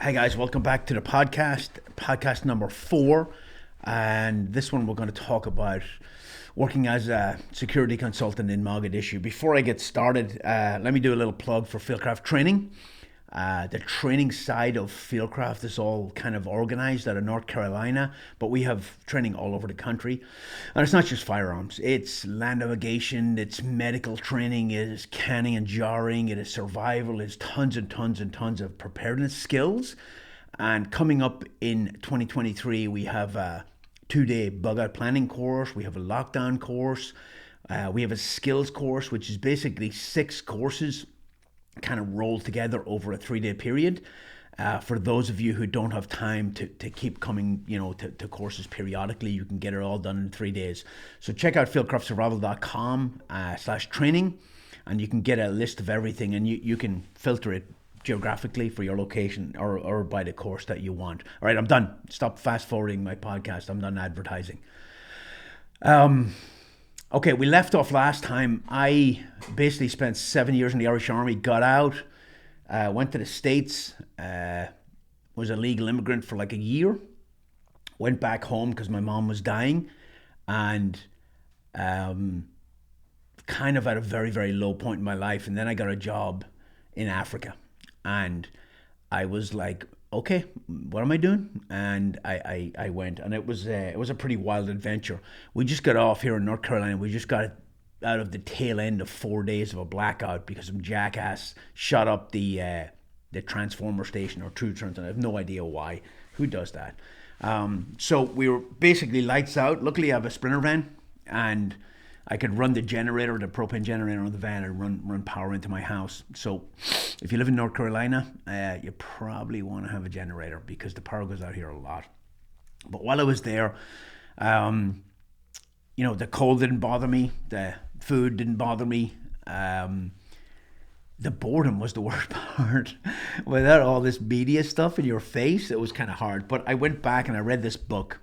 Hi guys, welcome back to the podcast number 4. And this one we're going to talk about working as a security consultant in Mogadishu. Before I get started, let me do a little plug for Fieldcraft Training. The training side of Fieldcraft is all kind of organized out of North Carolina, but we have training all over the country. And it's not just firearms, it's land navigation, it's medical training, it is canning and jarring, it is survival, it's tons and tons and tons of preparedness skills. And coming up in 2023, we have a 2-day bug out planning course, we have a lockdown course, we have a skills course, which is basically 6 courses kind of rolled together over a 3-day period. For those of you who don't have time to keep coming, to courses periodically, you can get it all done in 3 days. So check out fieldcraftsurvival.com/training, and you can get a list of everything, and you can filter it geographically for your location or by the course that you want. All right, I'm done. Stop fast forwarding my podcast. I'm done advertising. Okay, we left off last time. I basically spent 7 years in the Irish Army, got out, went to the States, was a legal immigrant for like a year, went back home because my mom was dying, and kind of at a very, very low point in my life. And then I got a job in Africa, and I was like, okay, what am I doing? And I went, and it was a pretty wild adventure. We just got off here in North Carolina. We just got out of the tail end of 4 days of a blackout because some jackass shot up the transformer station or true transformer. I have no idea why. Who does that? So we were basically lights out. Luckily, I have a Sprinter van, and I could run the generator, the propane generator on the van, and run power into my house. So if you live in North Carolina, you probably want to have a generator because the power goes out here a lot. But while I was there, the cold didn't bother me. The food didn't bother me. The boredom was the worst part. Without all this media stuff in your face, it was kind of hard. But I went back and I read this book.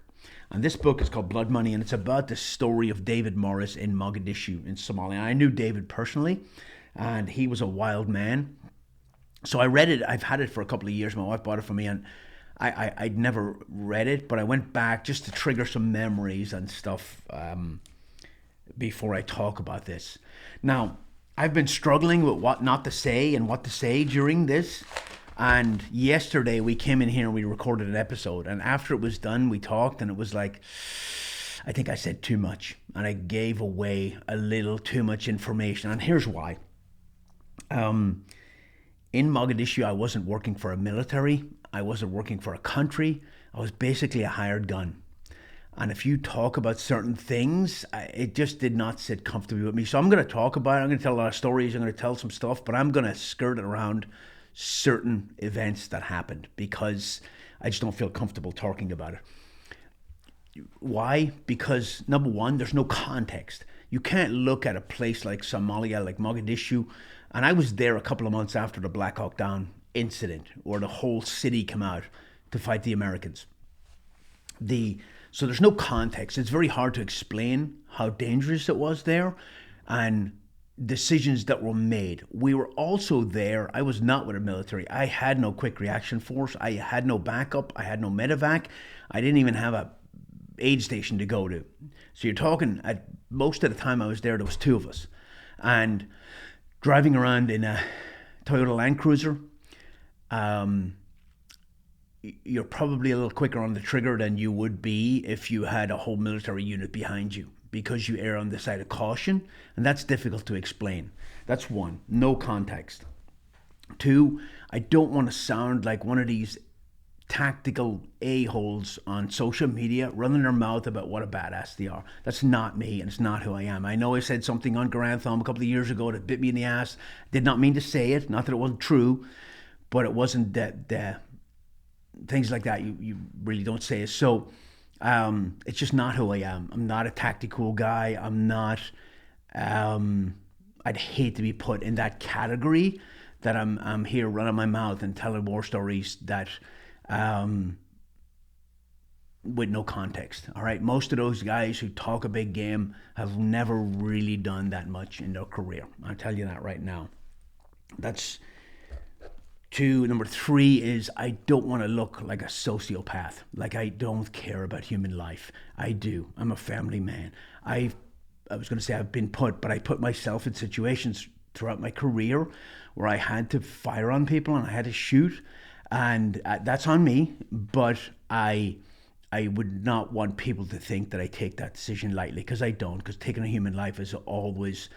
And this book is called Blood Money, and it's about the story of David Morris in Mogadishu in Somalia. I knew David personally, and he was a wild man. So I read it. I've had it for a couple of years. My wife bought it for me, and I'd never read it, but I went back just to trigger some memories and stuff before I talk about this. Now, I've been struggling with what not to say and what to say during this. And yesterday we came in here and we recorded an episode, and after it was done, we talked, and it was like, I think I said too much, and I gave away a little too much information. And here's why. In Mogadishu, I wasn't working for a military. I wasn't working for a country. I was basically a hired gun. And if you talk about certain things, it just did not sit comfortably with me. So I'm going to talk about it. I'm going to tell a lot of stories. I'm going to tell some stuff, but I'm going to skirt it around certain events that happened because I just don't feel comfortable talking about it. Why? Because number one, there's no context. You can't look at a place like Somalia, like Mogadishu, and I was there a couple of months after the Black Hawk Down incident where the whole city came out to fight the Americans. So there's no context. It's very hard to explain how dangerous it was there and decisions that were made. We were also there. I was not with the military. I had no quick reaction force. I had no backup. I had no medevac. I didn't even have a aid station to go to. So you're talking, at most of the time I was there was 2 of us. And driving around in a Toyota Land Cruiser, you're probably a little quicker on the trigger than you would be if you had a whole military unit behind you, because you err on the side of caution, and that's difficult to explain. That's one, no context. 2, I don't want to sound like one of these tactical a-holes on social media running their mouth about what a badass they are. That's not me, and it's not who I am. I know I said something on Grantham a couple of years ago that bit me in the ass. Did not mean to say it, not that it wasn't true, but it wasn't that things like that you really don't say it. So it's just not who I am. I'm not a tactical guy. I'm not, I'd hate to be put in that category that I'm here running my mouth and telling war stories that with no context. All right. Most of those guys who talk a big game have never really done that much in their career. I'll tell you that right now. That's Number three is I don't want to look like a sociopath. Like I don't care about human life. I do. I'm a family man. I was going to say I've been put, but I put myself in situations throughout my career where I had to fire on people and I had to shoot, and that's on me. But I would not want people to think that I take that decision lightly, because I don't. Because taking a human life is always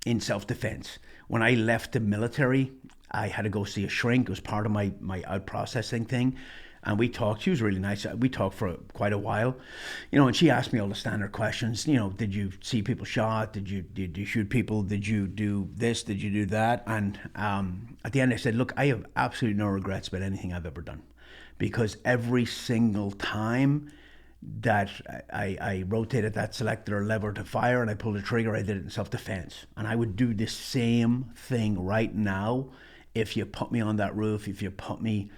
in self-defense. When I left the military, I had to go see a shrink. It was part of my out processing thing. And we talked. She was really nice. We talked for quite a while, and she asked me all the standard questions. Did you see people shot? Did you shoot people? Did you do this? Did you do that? And at the end, I said, look, I have absolutely no regrets about anything I've ever done, because every single time that I rotated that selector or lever to fire and I pulled the trigger, I did it in self-defense. And I would do the same thing right now if you put me on that roof, if you put me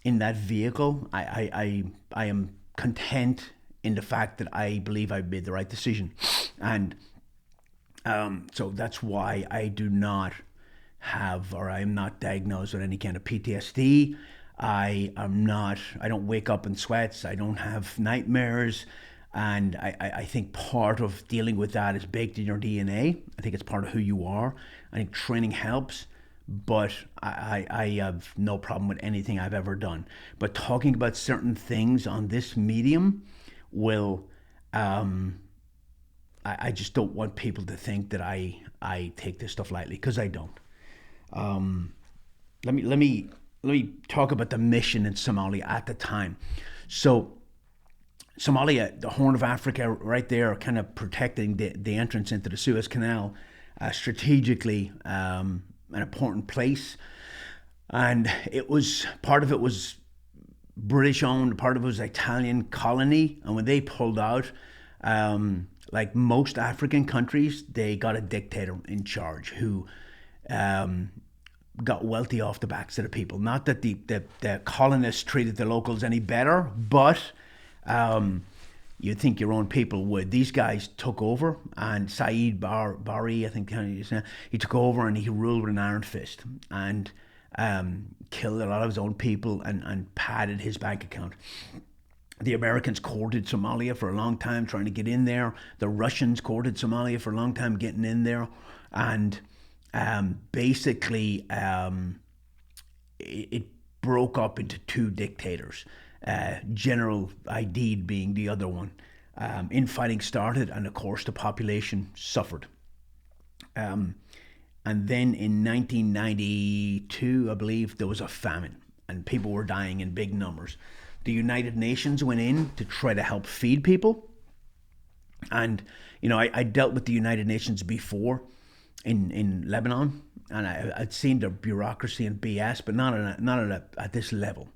in that vehicle. I am content in the fact that I believe I made the right decision. And so that's why I do not have, or I am not diagnosed with any kind of PTSD. I don't wake up in sweats. I don't have nightmares. And I think part of dealing with that is baked in your DNA. I think it's part of who you are. I think training helps, but I have no problem with anything I've ever done. But talking about certain things on this medium will, I just don't want people to think that I take this stuff lightly, because I don't. Let me talk about the mission in Somalia at the time. So Somalia, the Horn of Africa, right there, kind of protecting the entrance into the Suez Canal, strategically an important place. And part of it was British owned, part of it was Italian colony. And when they pulled out, like most African countries, they got a dictator in charge who got wealthy off the backs of the people. Not that the colonists treated the locals any better, but you'd think your own people would. These guys took over, and Saeed Bari, I think he took over, and he ruled with an iron fist, and killed a lot of his own people and padded his bank account. The Americans courted Somalia for a long time, trying to get in there. The Russians courted Somalia for a long time, getting in there. And basically, it broke up into two dictators, General Aidid being the other one. Infighting started, and of course the population suffered. And then in 1992, I believe, there was a famine, and people were dying in big numbers. The United Nations went in to try to help feed people. And, I dealt with the United Nations before in Lebanon, and I'd seen their bureaucracy and BS, but not at this level.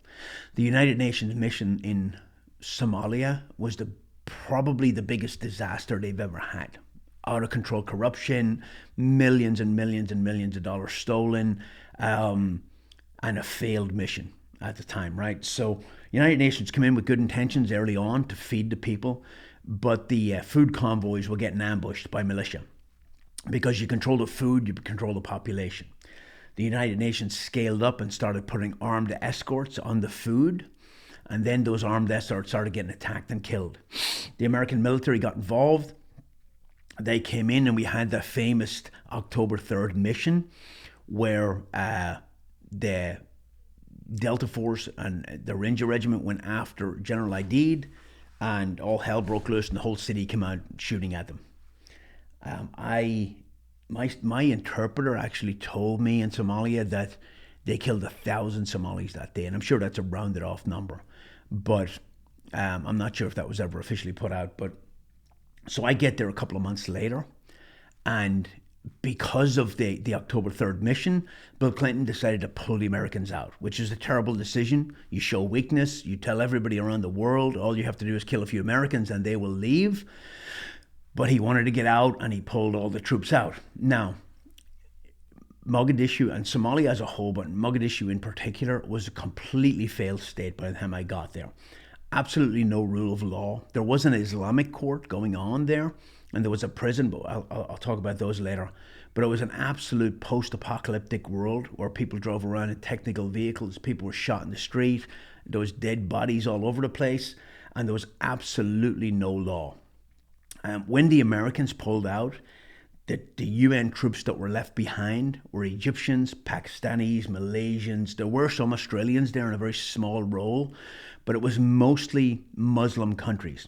The United Nations mission in Somalia was probably the biggest disaster they've ever had. Out of control corruption, millions and millions and millions of dollars stolen, and a failed mission at the time, right? So United Nations come in with good intentions early on to feed the people, but the food convoys were getting ambushed by militia. Because you control the food, you control the population. The United Nations scaled up and started putting armed escorts on the food, and then those armed escorts started getting attacked and killed. The American military got involved. They came in, and we had the famous October 3rd mission, where the Delta Force and the Ranger Regiment went after General Aidid, and all hell broke loose, and the whole city came out shooting at them. My interpreter actually told me in Somalia that they killed 1,000 Somalis that day, and I'm sure that's a rounded off number, but I'm not sure if that was ever officially put out. But so I get there a couple of months later, and because of the October 3rd mission, Bill Clinton decided to pull the Americans out, which is a terrible decision. You show weakness, you tell everybody around the world, all you have to do is kill a few Americans and they will leave. But he wanted to get out, and he pulled all the troops out. Now, Mogadishu and Somalia as a whole, but Mogadishu in particular, was a completely failed state by the time I got there. Absolutely no rule of law. There was an Islamic court going on there, and there was a prison, but I'll talk about those later. But it was an absolute post-apocalyptic world where people drove around in technical vehicles, people were shot in the street, there was dead bodies all over the place, and there was absolutely no law. When the Americans pulled out, the UN troops that were left behind were Egyptians, Pakistanis, Malaysians. There were some Australians there in a very small role, but it was mostly Muslim countries.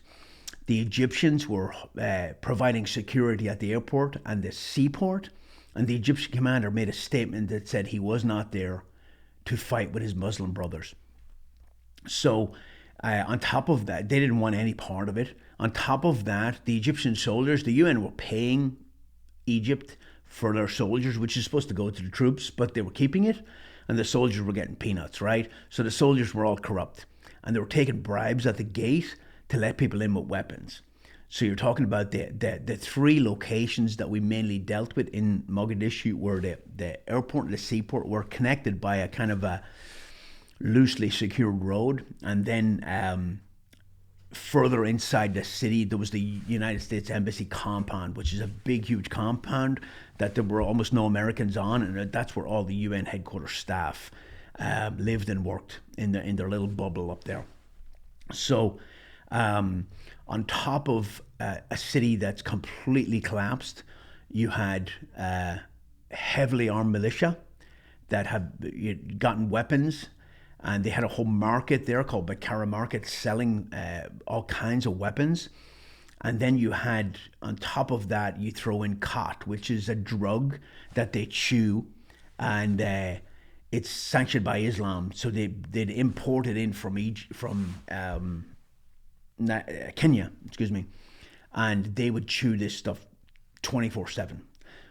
The Egyptians were providing security at the airport and the seaport, and the Egyptian commander made a statement that said he was not there to fight with his Muslim brothers. So, on top of that, they didn't want any part of it. On top of that, the Egyptian soldiers, the UN were paying Egypt for their soldiers, which is supposed to go to the troops, but they were keeping it, and the soldiers were getting peanuts, right? So the soldiers were all corrupt, and they were taking bribes at the gate to let people in with weapons. So you're talking about the three locations that we mainly dealt with in Mogadishu were the airport and the seaport were connected by a kind of a loosely secured road. And then further inside the city, there was the United States Embassy compound, which is a big, huge compound that there were almost no Americans on. And that's where all the UN headquarters staff lived and worked in their little bubble up there. So on top of a city that's completely collapsed, you had heavily armed militia that had gotten weapons, and they had a whole market there called Bakara Market selling all kinds of weapons. And then you had, on top of that, you throw in khat, which is a drug that they chew, and it's sanctioned by Islam. So they'd import it in from Kenya, and they would chew this stuff 24/7.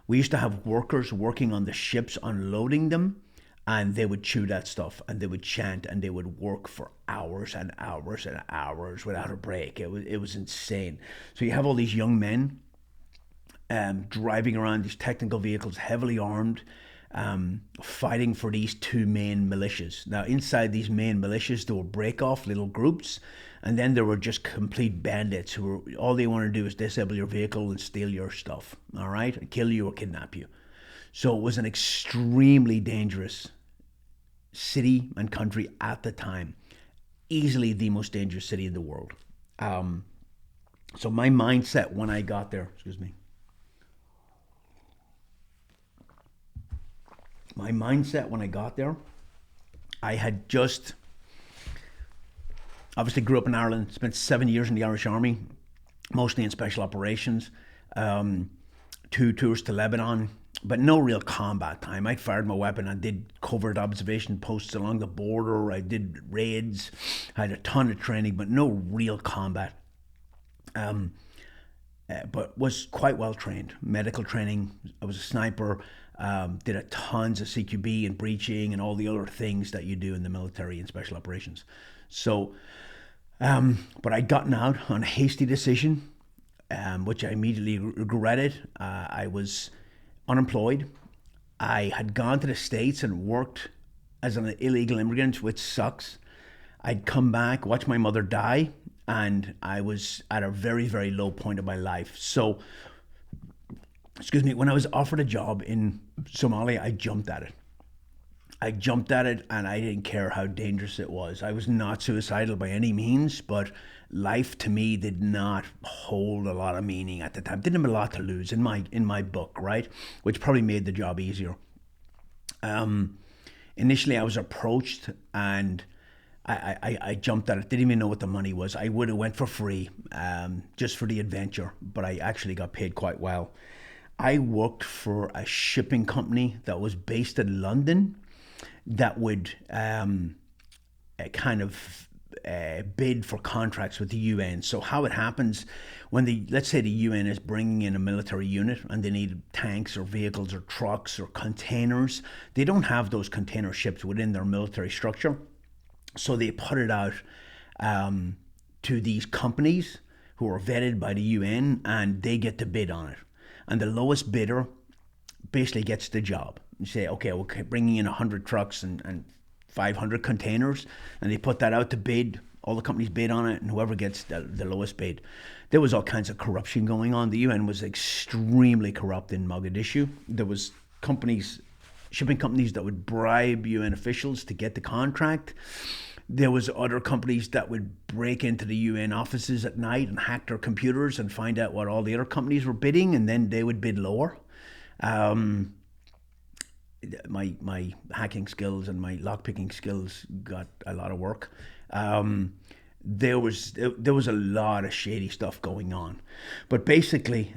We used to have workers working on the ships unloading them, and they would chew that stuff, and they would chant, and they would work for hours and hours and hours without a break. It was insane. So you have all these young men driving around these technical vehicles, heavily armed, fighting for these two main militias. Now, inside these main militias, there were break-off little groups, and then there were just complete bandits who were, all they want to do is disable your vehicle and steal your stuff, all right, and kill you or kidnap you. So it was an extremely dangerous city and country at the time, easily the most dangerous city in the world. So my mindset when I got there, I had just obviously grew up in Ireland, spent 7 years in the Irish Army, mostly in special operations, 2 tours to Lebanon, but no real combat time. I fired my weapon. I did covert observation posts along the border. I did raids. I had a ton of training, but no real combat. But was quite well trained. Medical training. I was a sniper. Did a tons of CQB and breaching and all the other things that you do in the military and special operations. So, but I'd gotten out on a hasty decision, which I immediately regretted. I was unemployed. I had gone to the States and worked as an illegal immigrant, which sucks. I'd come back, watch my mother die, and I was at a very, very low point of my life. So, when I was offered a job in Somalia, I jumped at it. And I didn't care how dangerous it was. I was not suicidal by any means, but life to me did not hold a lot of meaning at the time. Didn't have a lot to lose in my book, right? Which probably made the job easier. Initially, I was approached and I jumped at it. Didn't even know what the money was. I would have went for free, just for the adventure, but I actually got paid quite well. I worked for a shipping company that was based in London that would bid for contracts with the UN. So how it happens when let's say the UN is bringing in a military unit and they need tanks or vehicles or trucks or containers, they don't have those container ships within their military structure. So they put it out to these companies who are vetted by the UN, and they get to bid on it. And the lowest bidder basically gets the job. You say, okay, we're bringing in 100 trucks and 500 containers, and they put that out to bid. All the companies bid on it, and whoever gets the lowest bid. There was all kinds of corruption going on. The UN was extremely corrupt in Mogadishu. There was shipping companies that would bribe UN officials to get the contract. There was other companies that would break into the UN offices at night and hack their computers and find out what all the other companies were bidding, and then they would bid lower. My hacking skills and my lockpicking skills got a lot of work. There was a lot of shady stuff going on, but basically,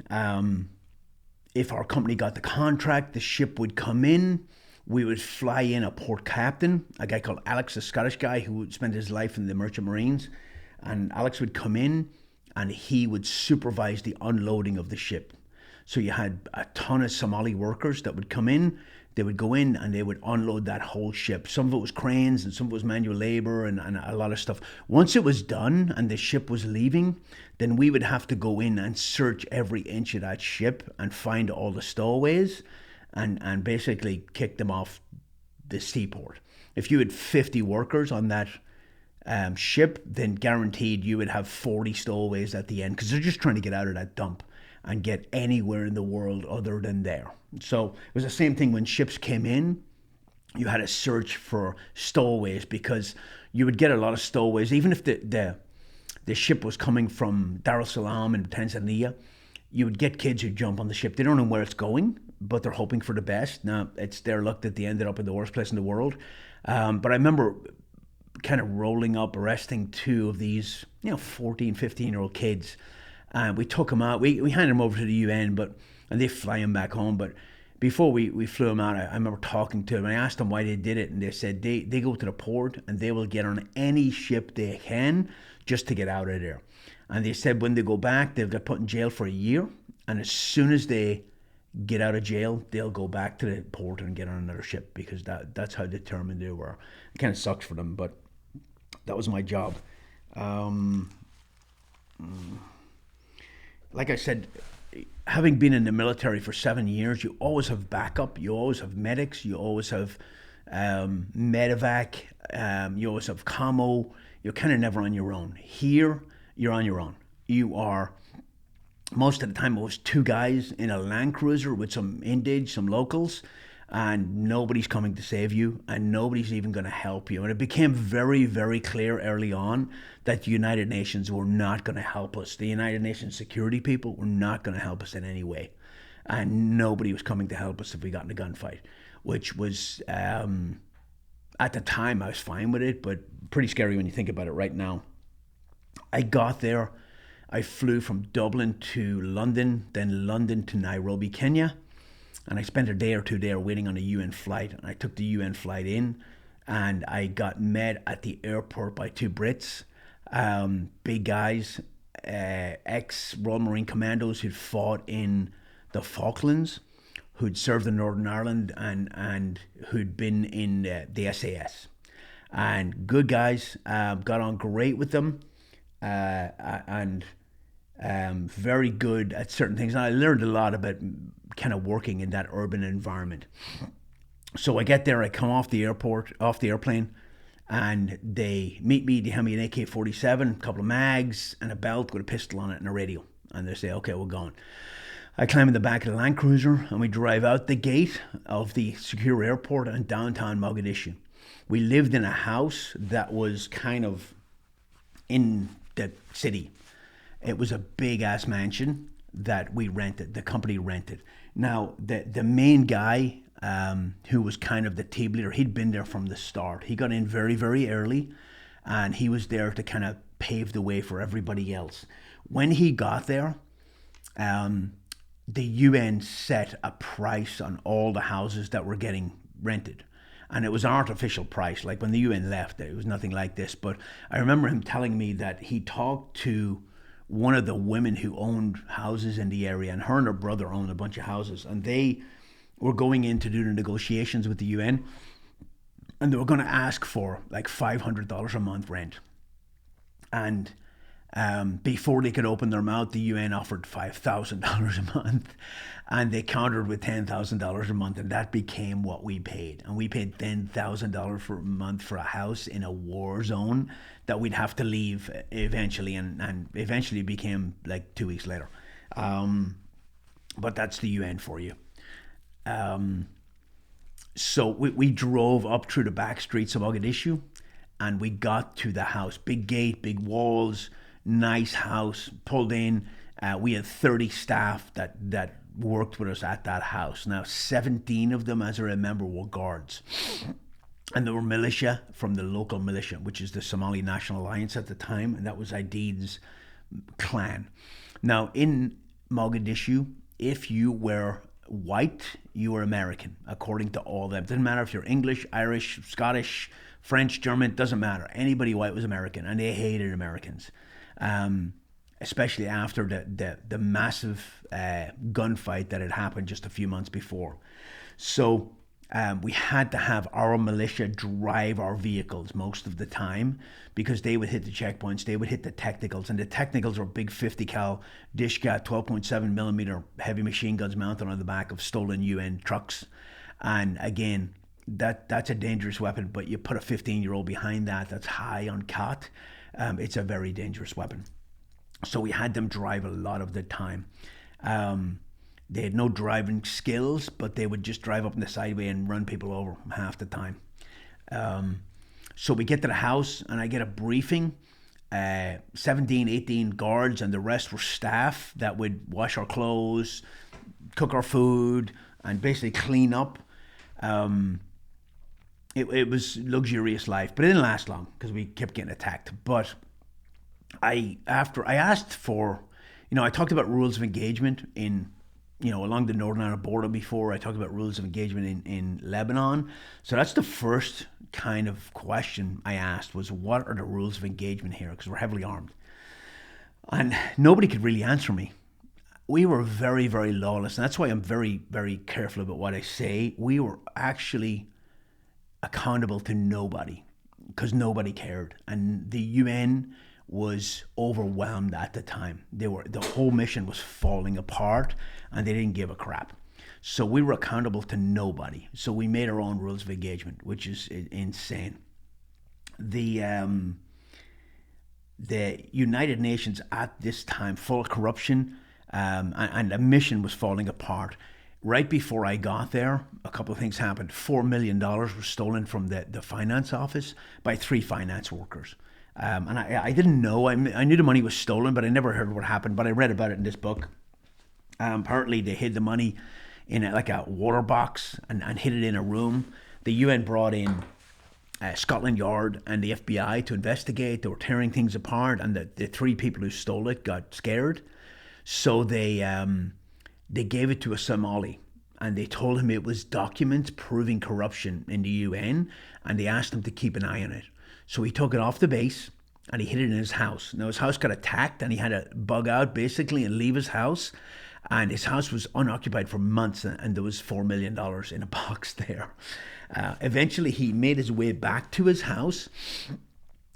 if our company got the contract, the ship would come in. We would fly in a port captain, a guy called Alex, a Scottish guy who would spend his life in the Merchant Marines, and Alex would come in and he would supervise the unloading of the ship. So you had a ton of Somali workers that would come in. They would go in and they would unload that whole ship. Some of it was cranes and some of it was manual labor and a lot of stuff. Once it was done and the ship was leaving, then we would have to go in and search every inch of that ship and find all the stowaways and basically kick them off the seaport. If you had 50 workers on that ship, then guaranteed you would have 40 stowaways at the end, because they're just trying to get out of that dump and get anywhere in the world other than there. So it was the same thing when ships came in. You had to search for stowaways, because you would get a lot of stowaways. Even if the ship was coming from Dar es Salaam in Tanzania, you would get kids who jump on the ship. They don't know where it's going, but they're hoping for the best. Now, it's their luck that they ended up in the worst place in the world. But I remember kind of rolling up, arresting two of these, 14, 15-year-old kids. We took them out. We handed them over to the UN, and they fly them back home. But before we flew them out, I remember talking to them. I asked them why they did it, and they said they go to the port and they will get on any ship they can just to get out of there. And they said when they go back, they'll get put in jail for a year. And as soon as they get out of jail, they'll go back to the port and get on another ship, because that's how determined they were. It kind of sucks for them, but that was my job. Like I said, having been in the military for 7 years, you always have backup. You always have medics. You always have medevac. You always have commo. You're kind of never on your own. Here, you're on your own. You are, most of the time, it was two guys in a Land Cruiser with some Indige, some locals, and nobody's coming to save you, and nobody's even going to help you. And it became very, very clear early on that the United Nations were not going to help us. The United Nations security people were not going to help us in any way. And nobody was coming to help us if we got in a gunfight, which was, at the time, I was fine with it, but pretty scary when you think about it right now. I got there. I flew from Dublin to London, then London to Nairobi, Kenya. And I spent a day or two there waiting on a UN flight. And I took the UN flight in, and I got met at the airport by two Brits, big guys, ex-Royal Marine Commandos who'd fought in the Falklands, who'd served in Northern Ireland, and who'd been in the SAS. And good guys, got on great with them, and very good at certain things. And I learned a lot about kind of working in that urban environment. So I get there, I come off the airplane, and they meet me. They hand me an AK-47, a couple of mags, and a belt with a pistol on it and a radio. And they say, okay, we're going. I climb in the back of the Land Cruiser, and we drive out the gate of the secure airport in downtown Mogadishu. We lived in a house that was kind of in the city. It was a big-ass mansion that we rented, the company rented. Now, the main guy, who was kind of the team leader, he'd been there from the start. He got in very, very early, and he was there to kind of pave the way for everybody else. When he got there, the UN set a price on all the houses that were getting rented. And it was an artificial price. Like when the UN left, it was nothing like this. But I remember him telling me that he talked to one of the women who owned houses in the area, and her and her brother owned a bunch of houses, and they were going in to do the negotiations with the UN, and they were going to ask for like $500 a month rent. And Before they could open their mouth, the UN offered $5,000 a month, and they countered with $10,000 a month, and that became what we paid. And we paid $10,000 for a month for a house in a war zone that we'd have to leave eventually, and eventually became like 2 weeks later. But that's the UN for you. So we drove up through the back streets of Mogadishu, and we got to the house. Big gate, big walls, nice house. Pulled in. We had 30 staff that worked with us at that house. Now, 17 of them, as I remember, were guards. And they were militia from the local militia, which is the Somali National Alliance at the time, and that was Aidid's clan. Now, in Mogadishu, if you were white, you were American, according to all of them. It doesn't matter if you're English, Irish, Scottish, French, German, doesn't matter. Anybody white was American, and they hated Americans, especially after the massive gunfight that had happened just a few months before. So we had to have our militia drive our vehicles most of the time, because they would hit the checkpoints, they would hit the technicals, and the technicals were big 50 cal Dishka 12.7 millimeter heavy machine guns mounted on the back of stolen UN trucks. And again, that's a dangerous weapon, but you put a 15-year-old behind that's high on COT, it's a very dangerous weapon. So we had them drive a lot of the time. They had no driving skills, but they would just drive up on the sideway and run people over half the time. So we get to the house, and I get a briefing. 17, 18 guards, and the rest were staff that would wash our clothes, cook our food, and basically clean up. It was luxurious life, but it didn't last long because we kept getting attacked. But I asked for, I talked about rules of engagement in, along the Northern Ireland border before. I talked about rules of engagement in Lebanon. So that's the first kind of question I asked, was what are the rules of engagement here? Because we're heavily armed. And nobody could really answer me. We were very, very lawless. And that's why I'm very, very careful about what I say. We were actually accountable to nobody because nobody cared. And the UN was overwhelmed at the time. The whole mission was falling apart, and they didn't give a crap. So we were accountable to nobody. So we made our own rules of engagement, which is insane. The United Nations at this time, full of corruption, and the mission was falling apart. Right before I got there, a couple of things happened. $4 million was stolen from the finance office by 3 finance workers. And I didn't know. I knew the money was stolen, but I never heard what happened. But I read about it in this book. Apparently, they hid the money in a water box and hid it in a room. The UN brought in Scotland Yard and the FBI to investigate. They were tearing things apart, and the 3 people who stole it got scared. So they gave it to a Somali, and they told him it was documents proving corruption in the UN, and they asked him to keep an eye on it. So he took it off the base, and he hid it in his house. Now his house got attacked, and he had to bug out basically and leave his house. And his house was unoccupied for months, and there was $4 million in a box there. Eventually, he made his way back to his house,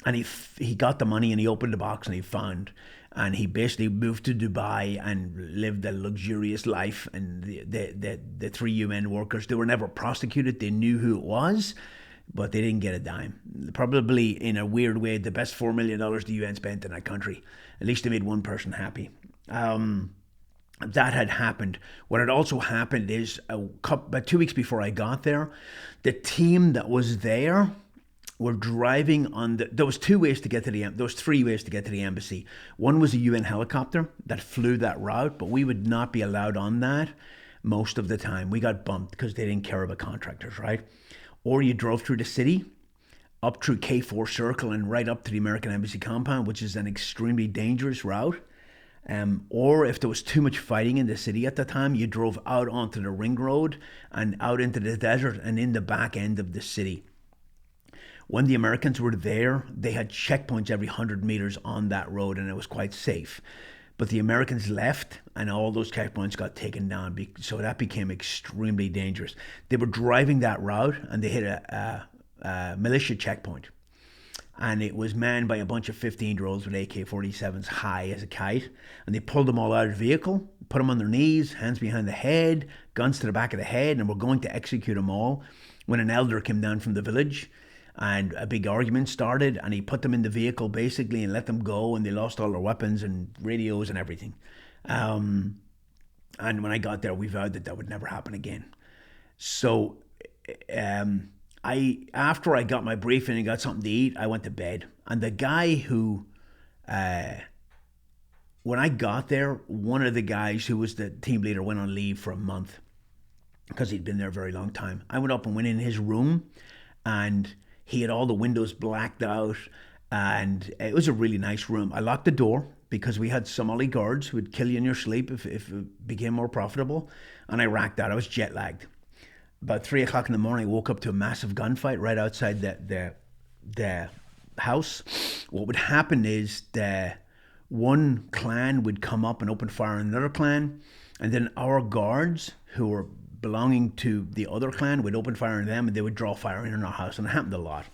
and he got the money, and he opened the box, and he found. And he basically moved to Dubai and lived a luxurious life. And the 3 UN workers, they were never prosecuted. They knew who it was, but they didn't get a dime. Probably, in a weird way, the best $4 million the UN spent in that country. At least they made one person happy. That had happened. What had also happened is about 2 weeks before I got there, the team that was there were driving on there was 2 ways to get to there was 3 ways to get to the embassy. One was a UN helicopter that flew that route, but we would not be allowed on that most of the time. We got bumped because they didn't care about contractors, right? Or you drove through the city, up through K4 Circle and right up to the American Embassy compound, which is an extremely dangerous route. Or if there was too much fighting in the city at the time, you drove out onto the ring road and out into the desert and in the back end of the city. When the Americans were there, they had checkpoints every 100 meters on that road, and it was quite safe. But the Americans left, and all those checkpoints got taken down, so that became extremely dangerous. They were driving that route, and they hit a militia checkpoint. and it was manned by a bunch of 15-year-olds with AK-47s high as a kite, and they pulled them all out of the vehicle, put them on their knees, hands behind the head, guns to the back of the head, and were going to execute them all when an elder came down from the village, and a big argument started, and he put them in the vehicle basically and let them go, and they lost all their weapons and radios and everything. And when I got there, we vowed that that would never happen again. So I after I got my briefing and got something to eat, I went to bed. And the guy who, when I got there, one of the guys who was the team leader went on leave for a month because he'd been there a very long time. I went up and went in his room, and he had all the windows blacked out, and it was a really nice room. I locked the door because we had Somali guards who would kill you in your sleep if it became more profitable, and I racked out. I was jet lagged. About 3 o'clock in the morning, I woke up to a massive gunfight right outside the house. What would happen is the one clan would come up and open fire on another clan, and then our guards who were belonging to the other clan would open fire on them, and they would draw fire in on our house, and it happened a lot.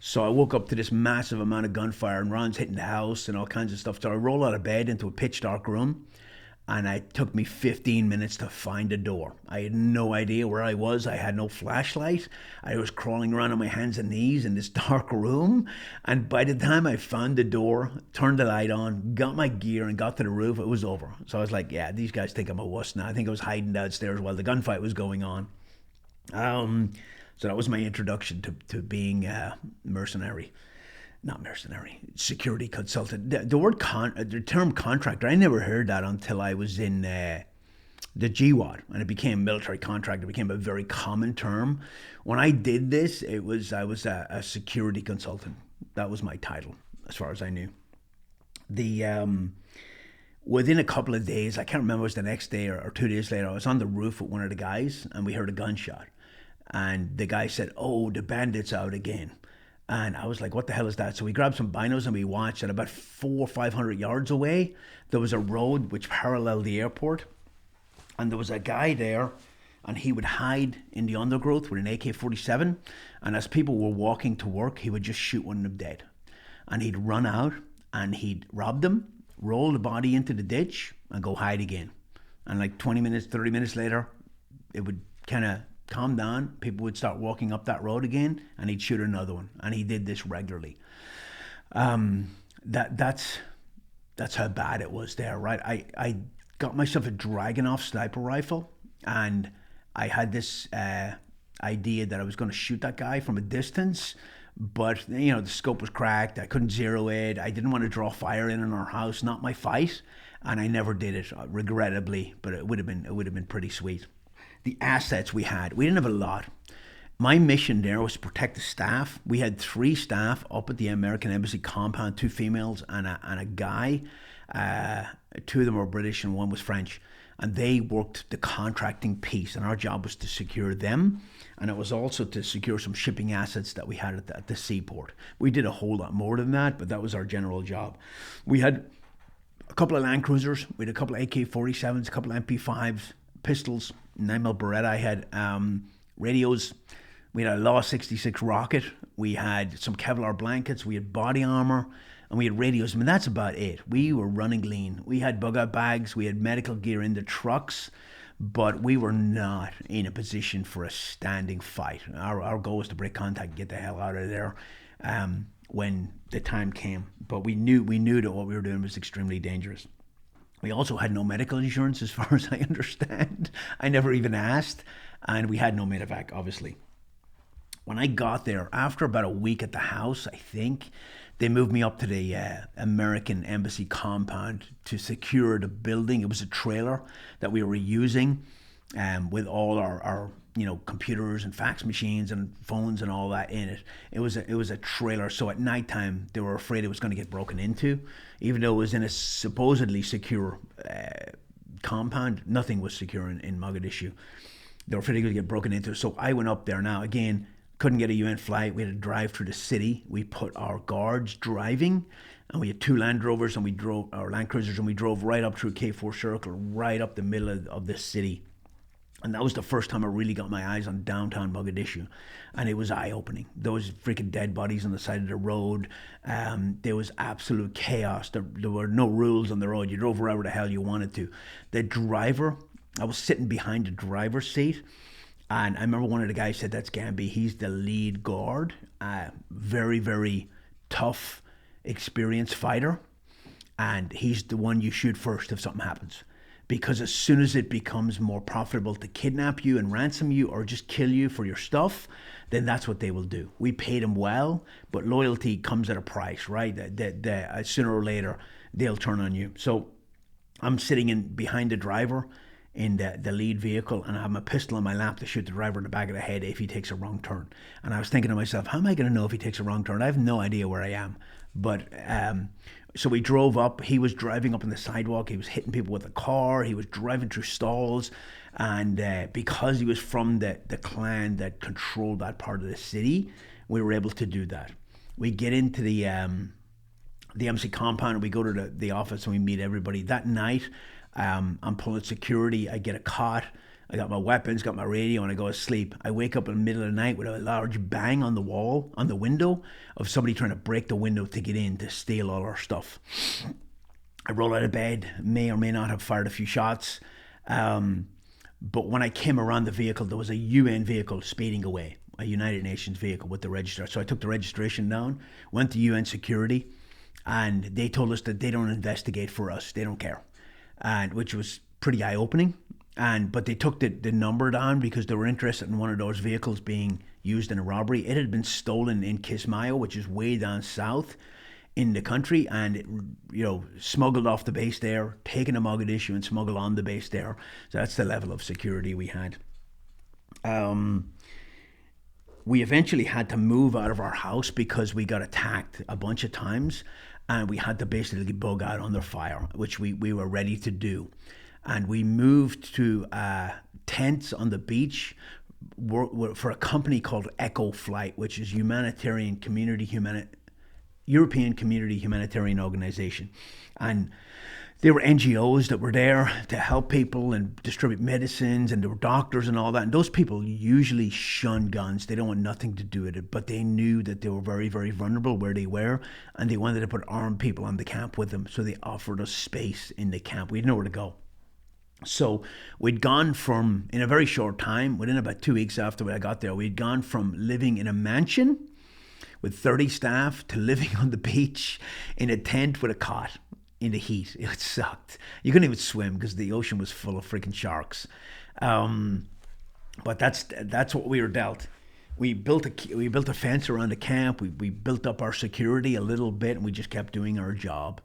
So I woke up to this massive amount of gunfire and rounds hitting the house and all kinds of stuff. So I rolled out of bed into a pitch dark room, and it took me 15 minutes to find a door. I had no idea where I was. I had no flashlight. I was crawling around on my hands and knees in this dark room. And by the time I found the door, turned the light on, got my gear, and got to the roof, it was over. So I was like, yeah, these guys think I'm a wuss now. I think I was hiding downstairs while the gunfight was going on. So that was my introduction to being security consultant. The term contractor, I never heard that until I was in the GWAT, and it became military contractor. It became a very common term. When I did this, I was a security consultant. That was my title, as far as I knew. Within a couple of days, I can't remember, it was the next day or 2 days later, I was on the roof with one of the guys, and we heard a gunshot. And the guy said, "Oh, the bandit's out again." And I was like, what the hell is that? So we grabbed some binos and we watched. And about 400 or 500 yards away, there was a road which paralleled the airport. And there was a guy there, and he would hide in the undergrowth with an AK-47. And as people were walking to work, he would just shoot one of them dead. And he'd run out and he'd rob them, roll the body into the ditch, and go hide again. And like 20 minutes, 30 minutes later, it would kind of calm down. People would start walking up that road again, and he'd shoot another one. And he did this regularly. That's how bad it was there, right? I got myself a Dragunov sniper rifle, and I had this idea that I was going to shoot that guy from a distance, but the scope was cracked. I couldn't zero it. I didn't want to draw fire in on our house. Not my fight, and I never did it, regrettably. But it would have been pretty sweet. The assets we didn't have a lot. My mission there was to protect the staff. We had 3 staff up at the American Embassy compound, 2 females and a guy. 2 of them were British and 1 was French. And they worked the contracting piece, and our job was to secure them. And it was also to secure some shipping assets that we had at the seaport. We did a whole lot more than that, but that was our general job. We had a couple of Land Cruisers. We had a couple of AK-47s, a couple of MP5s, pistols, 9mm Beretta. I had radios. We had a Law 66 rocket. We had some Kevlar blankets. We had body armor, and we had radios. I mean, that's about it. We were running lean. We had bug-out bags. We had medical gear in the trucks, but we were not in a position for a standing fight. Our goal was to break contact and get the hell out of there when the time came. But we knew that what we were doing was extremely dangerous. We also had no medical insurance, as far as I understand. I never even asked. And we had no medevac, obviously. When I got there, after about a week at the house, I think, they moved me up to the American Embassy compound to secure the building. It was a trailer that we were using with all our computers and fax machines and phones and all that in it. It was a trailer, so at nighttime they were afraid it was going to get broken into. Even though it was in a supposedly secure compound, nothing was secure in Mogadishu. They were afraid it would get broken into. So I went up there. Now again, couldn't get a UN flight. We had to drive through the city. We put our guards driving, and we had 2 Land Rovers, and we drove our Land Cruisers, and we drove right up through K4 Circle, right up the middle of the city. And that was the first time I really got my eyes on downtown Mogadishu. And it was eye opening. There was freaking dead bodies on the side of the road. There was absolute chaos. There were no rules on the road. You drove wherever the hell you wanted to. The driver, I was sitting behind the driver's seat. And I remember one of the guys said, "That's Gamby. He's the lead guard. Very, very tough, experienced fighter. And he's the one you shoot first if something happens. Because as soon as it becomes more profitable to kidnap you and ransom you or just kill you for your stuff, then that's what they will do. We paid them well, but loyalty comes at a price, right? Sooner or later, they'll turn on you." So I'm sitting in behind the driver in the lead vehicle, and I have my pistol on my lap to shoot the driver in the back of the head if he takes a wrong turn. And I was thinking to myself, how am I going to know if he takes a wrong turn? I have no idea where I am. But so we drove up. He was driving up on the sidewalk. He was hitting people with a car. He was driving through stalls. And because he was from the clan that controlled that part of the city, we were able to do that. We get into the MC compound, and we go to the office, and we meet everybody. That night, I'm pulling security. I get a cot. I got my weapons, got my radio, and I go to sleep. I wake up in the middle of the night with a large bang on the wall, on the window, of somebody trying to break the window to get in to steal all our stuff. I roll out of bed, may or may not have fired a few shots. But when I came around the vehicle, there was a UN vehicle speeding away, a United Nations vehicle with the register. So I took the registration down, went to UN security, and they told us that they don't investigate for us. They don't care, and which was pretty eye-opening. But they took the number down because they were interested in one of those vehicles being used in a robbery. It had been stolen in Kismayo, which is way down south in the country, and it, smuggled off the base there, taken to Mogadishu and smuggled on the base there. So that's the level of security we had. We eventually had to move out of our house because we got attacked a bunch of times, and we had to basically bug out under fire, which we were ready to do. And we moved to tents on the beach for a company called Echo Flight, which is European Community Humanitarian Organization. And there were NGOs that were there to help people and distribute medicines, and there were doctors and all that. And those people usually shun guns. They don't want nothing to do with it, but they knew that they were very, very vulnerable where they were, and they wanted to put armed people on the camp with them. So they offered us space in the camp. We didn't know where to go. So we'd gone from, in a very short time, within about 2 weeks after I got there, we'd gone from living in a mansion with 30 staff to living on the beach in a tent with a cot in the heat. It sucked. You couldn't even swim because the ocean was full of freaking sharks. But that's what we were dealt. We built a fence around the camp. We built up our security a little bit, and we just kept doing our job.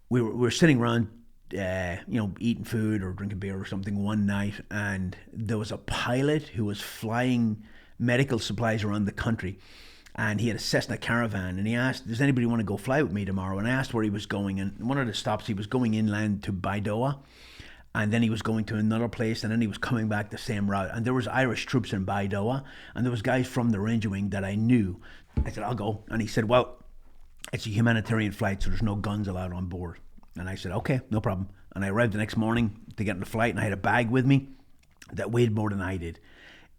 We were sitting around eating food or drinking beer or something one night, and there was a pilot who was flying medical supplies around the country, and he had a Cessna Caravan, and he asked, "Does anybody want to go fly with me tomorrow?" And I asked where he was going, and one of the stops, he was going inland to Baidoa, and then he was going to another place, and then he was coming back the same route. And there was Irish troops in Baidoa, and there was guys from the Ranger Wing that I knew. I said, "I'll go." And he said, "Well, it's a humanitarian flight, so there's no guns allowed on board." And I said, "Okay, no problem." And I arrived the next morning to get on the flight, and I had a bag with me that weighed more than I did.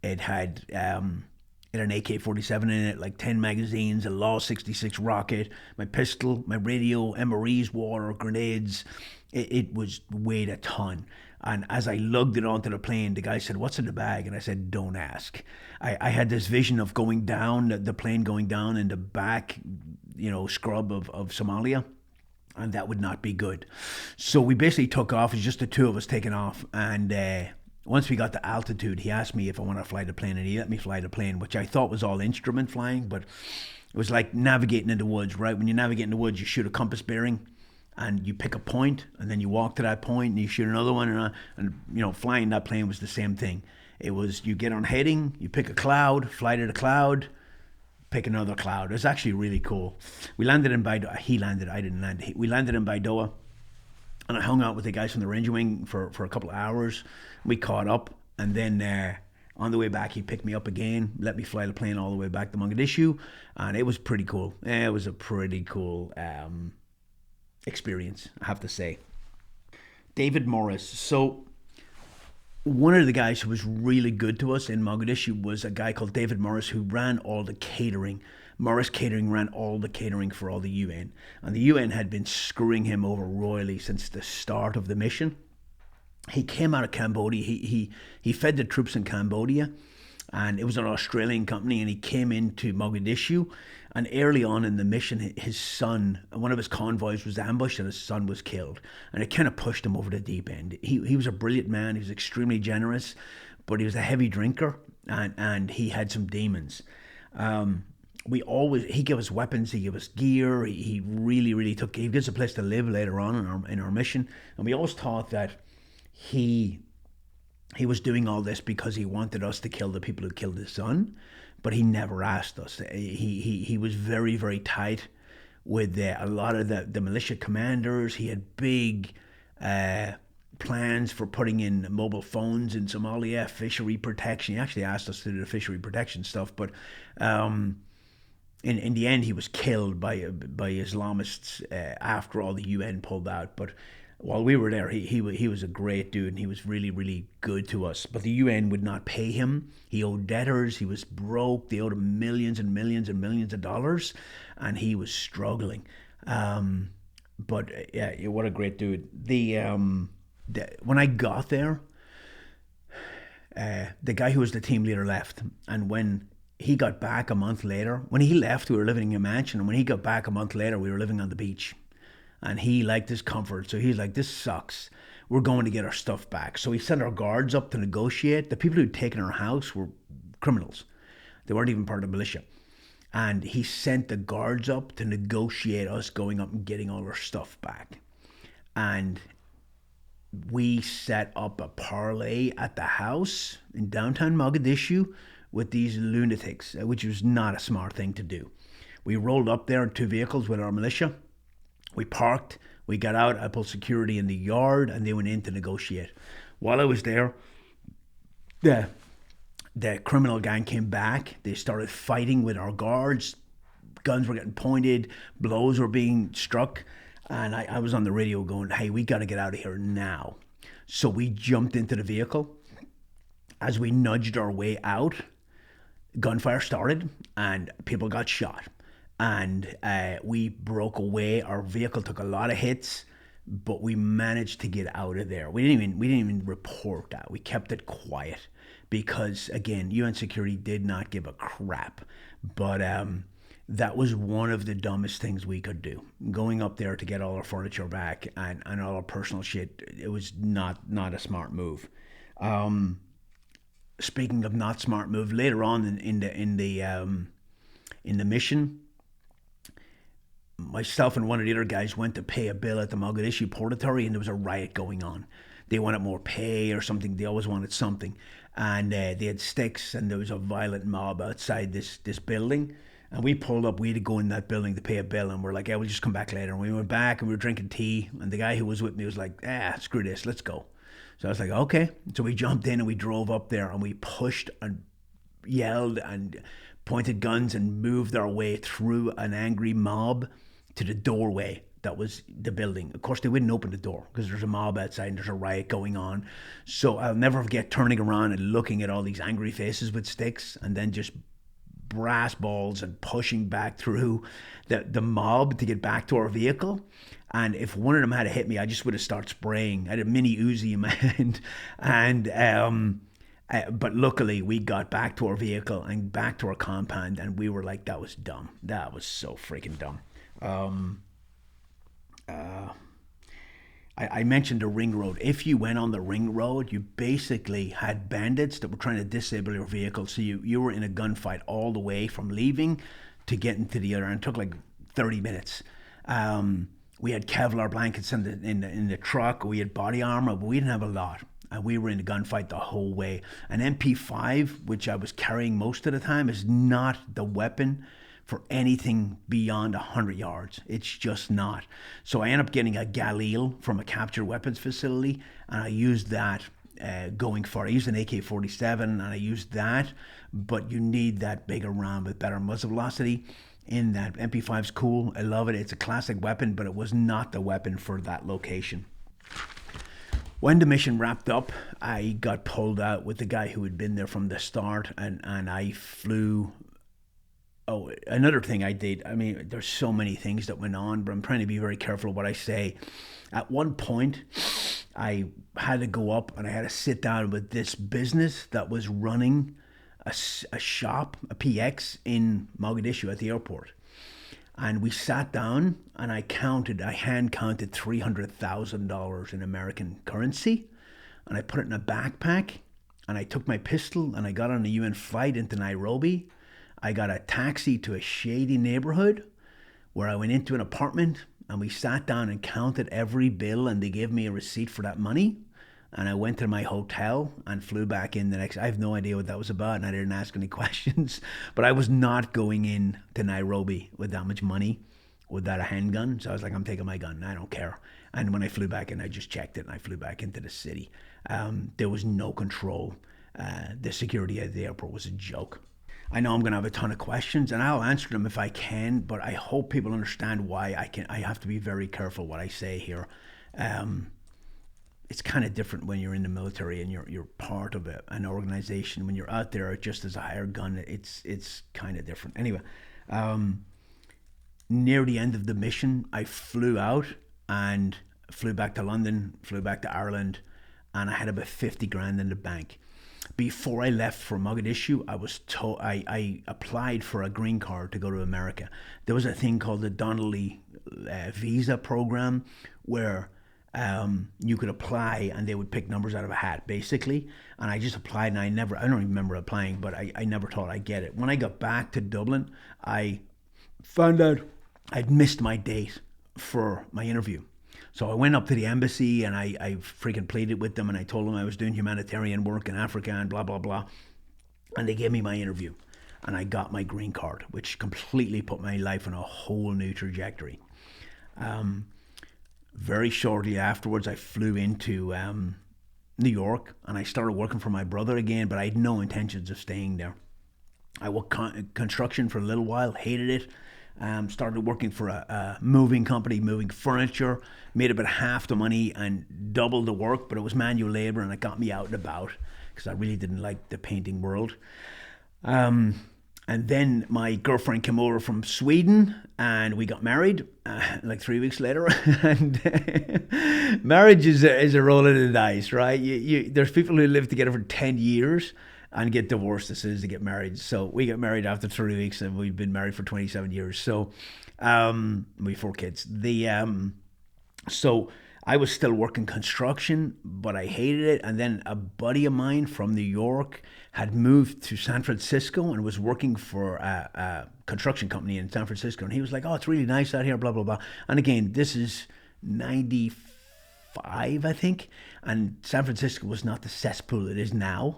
It had an AK-47 in it, like 10 magazines, a Law 66 rocket, my pistol, my radio, MREs, water, grenades. It weighed a ton. And as I lugged it onto the plane, the guy said, "What's in the bag?" And I said, "Don't ask." I had this vision of going down, the plane going down in the back, scrub of Somalia. And that would not be good. So we basically took off. It was just the two of us taking off. And once we got to altitude, he asked me if I wanted to fly the plane, and he let me fly the plane, which I thought was all instrument flying, but it was like navigating in the woods, right? When you navigate in the woods, you shoot a compass bearing, and you pick a point, and then you walk to that point, and you shoot another one, and flying that plane was the same thing. It was, you get on heading, you pick a cloud, fly to the cloud, pick another cloud. It was actually really cool. We landed in Baidoa. He landed, I didn't land. We landed in Baidoa, and I hung out with the guys from the Ranger Wing for a couple of hours. We caught up, and then on the way back, he picked me up again, let me fly the plane all the way back to Mogadishu, and it was pretty cool. It was a pretty cool experience, I have to say. David Morris. So One of the guys who was really good to us in Mogadishu was a guy called David Morris, who ran all the catering. Morris Catering ran all the catering for all the UN, and the UN had been screwing him over royally since the start of the mission. He came out of Cambodia. He fed the troops in Cambodia, and it was an Australian company. And he came into Mogadishu, and early on in the mission, his son, one of his convoys, was ambushed, and his son was killed. And it kind of pushed him over the deep end. He was a brilliant man. He was extremely generous, but he was a heavy drinker, and he had some demons. He gave us weapons, he gave us gear, he really he gave us a place to live later on in our mission, and we always thought that he was doing all this because he wanted us to kill the people who killed his son, but he never asked us. He was very tight with a lot of the militia commanders. He had big plans for putting in mobile phones in Somalia, fishery protection. He actually asked us to do the fishery protection stuff, but in the end, he was killed by Islamists after all the UN pulled out. But while we were there, he was a great dude, and he was really good to us. But the UN would not pay him. He owed debtors. He was broke. They owed him millions and millions of dollars, and he was struggling. But yeah, what a great dude. When I got there, the guy who was the team leader left, and when he got back a month later, when he left, we were living in a mansion, and when he got back a month later, we were living on the beach. And he liked his comfort, so he's like, this sucks. We're going to get our stuff back. So he sent our guards up to negotiate. The people who'd taken our house were criminals. They weren't even part of the militia. And he sent the guards up to negotiate us going up and getting all our stuff back. And we set up a parlay at the house in downtown Mogadishu with these lunatics, which was not a smart thing to do. We rolled up there in 2 vehicles with our militia. We parked, we got out, I pulled security in the yard, and they went in to negotiate. While I was there, the criminal gang came back. They started fighting with our guards. Guns were getting pointed, blows were being struck, and I was on the radio going, hey, we got to get out of here now. So we jumped into the vehicle. As we nudged our way out, gunfire started, and people got shot. And we broke away. Our vehicle took a lot of hits, but we managed to get out of there. We didn't even report that. We kept it quiet because, again, UN security did not give a crap. But that was one of the dumbest things we could do. Going up there to get all our furniture back and all our personal shit, it was not a smart move. Speaking of not smart move, later on in the mission, myself and one of the other guys went to pay a bill at the Mogadishu Port Authority, and there was a riot going on. They wanted more pay or something. They always wanted something. And they had sticks, and there was a violent mob outside this building. And we pulled up. We had to go in that building to pay a bill, and we're like, yeah, we'll just come back later. And we went back, and we were drinking tea. And the guy who was with me was like, screw this, let's go. So I was like, okay. So we jumped in, and we drove up there, and we pushed and yelled and pointed guns and moved our way through an angry mob to the doorway that was the building. Of course, they wouldn't open the door because there's a mob outside and there's a riot going on. So I'll never forget turning around and looking at all these angry faces with sticks, and then just brass balls and pushing back through the mob to get back to our vehicle. And if one of them had hit me, I just would have started spraying. I had a mini Uzi in my hand. And but luckily, we got back to our vehicle and back to our compound, and we were like, that was dumb. That was so freaking dumb. I mentioned the ring road. If you went on the ring road, you basically had bandits that were trying to disable your vehicle. So you were in a gunfight all the way from leaving to getting to the other, and it took like 30 minutes. We had Kevlar blankets in the truck. We had body armor, but we didn't have a lot. And we were in a gunfight the whole way. An MP5, which I was carrying most of the time, is not the weapon for anything beyond 100 yards. It's just not. So I ended up getting a Galil from a captured weapons facility, and I used that going forward. I used an AK-47, and I used that, but you need that bigger round with better muzzle velocity. In that MP5's cool. I love it. It's a classic weapon, but it was not the weapon for that location. When the mission wrapped up, I got pulled out with the guy who had been there from the start, and I flew. Oh, another thing I did. I mean, there's so many things that went on, but I'm trying to be very careful what I say. At one point, I had to go up and I had to sit down with this business that was running a shop, a PX in Mogadishu at the airport. And we sat down and I hand counted $300,000 in American currency. And I put it in a backpack and I took my pistol and I got on a UN flight into Nairobi. I got a taxi to a shady neighborhood where I went into an apartment and we sat down and counted every bill and they gave me a receipt for that money. And I went to my hotel and flew back in the next. I have no idea what that was about, and I didn't ask any questions. But I was not going in to Nairobi with that much money, without a handgun. So I was like, I'm taking my gun. I don't care. And when I flew back in, I just checked it, and I flew back into the city. There was no control. The security at the airport was a joke. I know I'm going to have a ton of questions, and I'll answer them if I can. But I hope people understand why I have to be very careful what I say here. It's kind of different when you're in the military and you're part of an organization. When you're out there just as a hired gun, it's kind of different. Anyway, near the end of the mission, I flew out and flew back to London, flew back to Ireland, and I had about 50 grand in the bank. Before I left for Mogadishu, I applied for a green card to go to America. There was a thing called the Donnelly visa program where you could apply and they would pick numbers out of a hat, basically. And I just applied and I don't even remember applying, but I never thought I'd get it. When I got back to Dublin, I found out I'd missed my date for my interview. So I went up to the embassy and I freaking pleaded with them and I told them I was doing humanitarian work in Africa and blah, blah, blah. And they gave me my interview and I got my green card, which completely put my life on a whole new trajectory. Very shortly afterwards, I flew into New York and I started working for my brother again, but I had no intentions of staying there. I worked construction for a little while, hated it. Started working for a moving company, moving furniture, made about half the money and double the work, but it was manual labor and it got me out and about because I really didn't like the painting world. And then my girlfriend came over from Sweden and we got married like 3 weeks later. And marriage is a roll of the dice, right? There's people who live together for 10 years and get divorced as soon as they get married. So we got married after 3 weeks and we've been married for 27 years. So we have 4 kids. So I was still working construction, but I hated it. And then a buddy of mine from New York had moved to San Francisco and was working for a construction company in San Francisco. And he was like, oh, it's really nice out here, blah, blah, blah. And again, this is 95, I think. And San Francisco was not the cesspool it is now.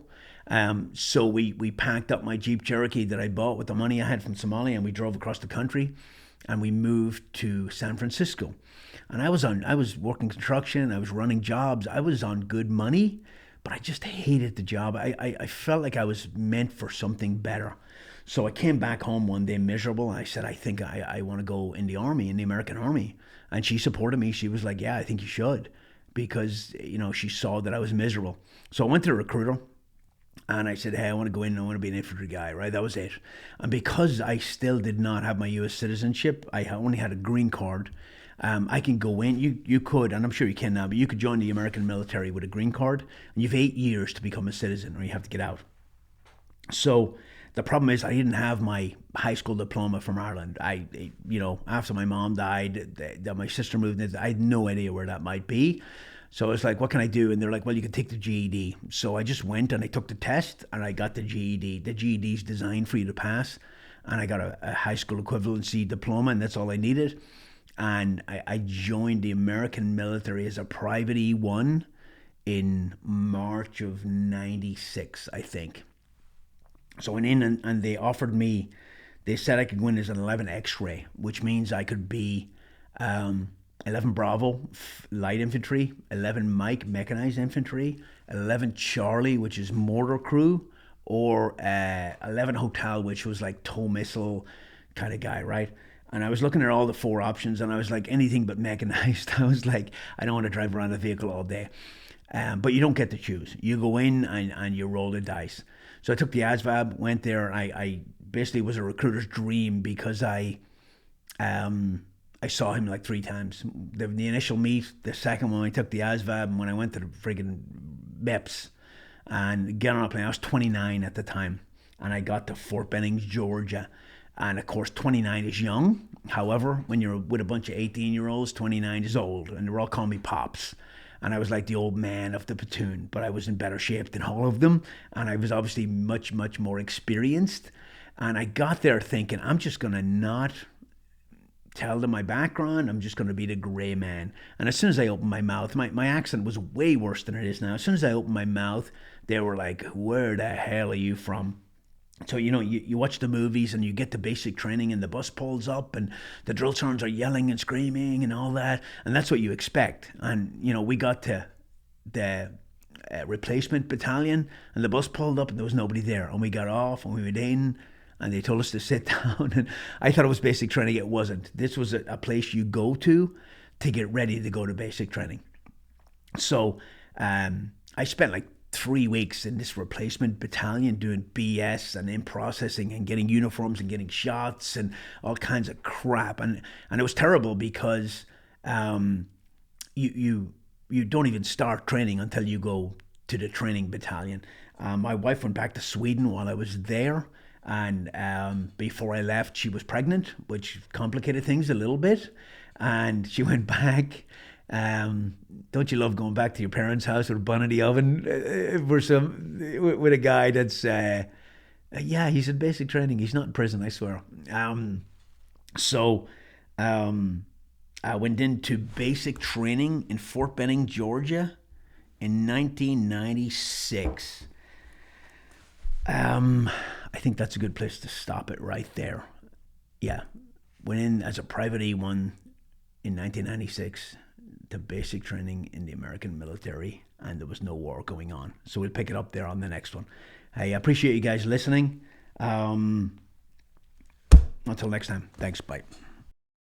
So we packed up my Jeep Cherokee that I bought with the money I had from Somalia and we drove across the country and we moved to San Francisco. And I was working construction, I was running jobs, I was on good money, but I just hated the job. I felt like I was meant for something better. So I came back home one day miserable. I said, I think I want to go in the army, in the American army. And she supported me. She was like, yeah, I think you should. Because, she saw that I was miserable. So I went to the recruiter. And I said, hey, I want to go in and I want to be an infantry guy, right? That was it. And because I still did not have my U.S. citizenship, I only had a green card. I can go in, you could, and I'm sure you can now, but you could join the American military with a green card, and you have 8 years to become a citizen, or you have to get out. So the problem is I didn't have my high school diploma from Ireland. After my mom died, my sister moved in, I had no idea where that might be. So I was like, what can I do? And they're like, well, you can take the GED. So I just went and I took the test and I got the GED. The GED is designed for you to pass. And I got a high school equivalency diploma and that's all I needed. And I joined the American military as a private E1 in March of 96, I think. So I went in and they offered me, they said I could go in as an 11 X-ray, which means I could be 11 Bravo, light infantry, 11 Mike, mechanized infantry, 11 Charlie, which is mortar crew, or 11 Hotel, which was like tow missile kind of guy, right? And I was looking at all the 4 options and I was like, anything but mechanized. I was like, I don't want to drive around a vehicle all day. But you don't get to choose. You go in and you roll the dice. So I took the ASVAB, went there. I basically was a recruiter's dream because I saw him like 3 times. The initial meet, the second one I took the ASVAB, and when I went to the friggin' MEPS and getting on a plane, I was 29 at the time, and I got to Fort Benning, Georgia. And of course, 29 is young. However, when you're with a bunch of 18-year-olds, 29 is old, and they were all calling me Pops. And I was like the old man of the platoon, but I was in better shape than all of them, and I was obviously much, much more experienced. And I got there thinking, I'm just going to not tell them my background. I'm just going to be the grey man. And as soon as I opened my mouth, my accent was way worse than it is now. As soon as I opened my mouth, they were like, where the hell are you from? So, you watch the movies and you get the basic training and the bus pulls up and the drill sergeants are yelling and screaming and all that. And that's what you expect. And, we got to the replacement battalion and the bus pulled up and there was nobody there. And we got off and we went in and they told us to sit down. And I thought it was basic training. It wasn't. This was a place you go to get ready to go to basic training. So I spent like 3 weeks in this replacement battalion doing BS and in processing and getting uniforms and getting shots and all kinds of crap. And it was terrible because you don't even start training until you go to the training battalion. My wife went back to Sweden while I was there. And before I left, she was pregnant, which complicated things a little bit. And she went back. Don't you love going back to your parents' house with a bun in the oven with a guy that's he's in basic training. He's not in prison, I swear. So I went into basic training in Fort Benning, Georgia, in 1996. I think that's a good place to stop it right there. Yeah, went in as a private E1 in 1996. To basic training in the American military, and there was no war going on. So we'll pick it up there on the next one. I appreciate you guys listening. Until next time, thanks, bye.